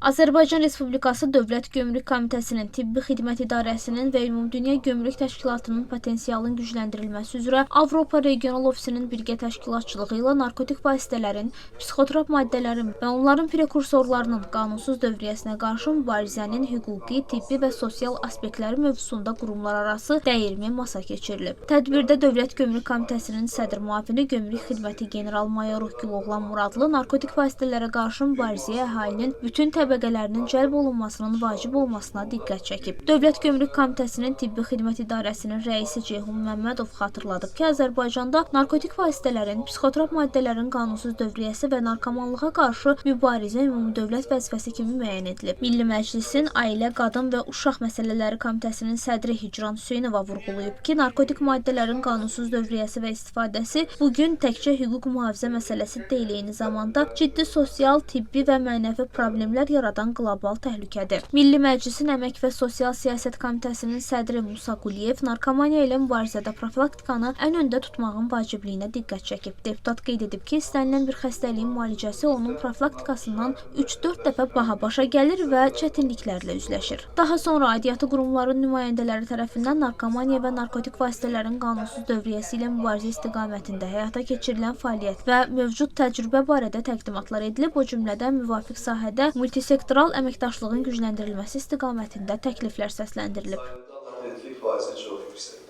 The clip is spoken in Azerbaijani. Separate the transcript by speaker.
Speaker 1: Azərbaycan Respublikası Dövlət Gömrük Komitəsinin, Tibbi Xidmət İdarəsinin və Ümumdünya Gömrük Təşkilatının potensialın gücləndirilməsi üzrə Avropa Regional Ofisinin birgə təşkilatçılığı ilə narkotik vasitələrin, psixotrop maddələrin və onların prekursorlarının qanunsuz dövriyyəsinə qarşı mübarizənin hüquqi, tibbi və sosial aspektləri mövzusunda qurumlararası dəyirmi masa keçirilib. Tədbirdə Dövlət Gömrük Komitəsinin sədr müavini Gömrük Xidməti general-mayoru Güloğlan Muradlı narkotik vasitələrə qarşı mübarizəyə əhalinin bütün təbəqələrinin cəlb olunmasının vacib olmasına diqqət çəkib. Dövlət Gömrük Komitəsinin Tibbi Xidmət İdarəsinin rəisi Ceyhun Məmmədov xatırladıb ki, Azərbaycanda narkotik vasitələrin, psixotrop maddələrin qanunsuz dövriyyəsi və narkomanlığa qarşı mübarizə ümumdövlət vəzifəsi kimi müəyyən edilib. Milli Məclisin Ailə, Qadın və Uşaq Məsələləri Komitəsinin sədri Hicran Hüseynova vurğulayıb ki, narkotik maddələrin qanunsuz dövriyyəsi və istifadəsi bugün təkcə hüquq mühafizə məsələsi deyil, eyni zamanda ciddi sosial, tibbi və mənəvi problemlər yaradan qlobal təhlükədir. Milli Məclisin Əmək və Sosial Siyasət Komitəsinin sədri Musa Quliyev narkomaniya ilə mübarizədə profilaktikanı ən öndə tutmağın vacibliyinə diqqət çəkib. Deputat qeyd edib ki, istənilən bir xəstəliyin müalicəsi onun profilaktikasından 3-4 dəfə baha başa gəlir və çətinliklərlə üzləşir. Daha sonra aidiyyatı qurumların nümayəndələri tərəfindən narkomaniya və narkotik vasitələrin qanunsuz dövriyyəsi ilə mübarizə istiqamətində həyata keçirilən fəaliyyət və mövcud təcrübə barədə təqdimatlar edilib, o cümlədən müvafiq sahədə multisektoral əməkdaşlığın gücləndirilməsi istiqamətində təkliflər səsləndirilib.
Speaker 2: Pedofil faizi çox yüksəkdir.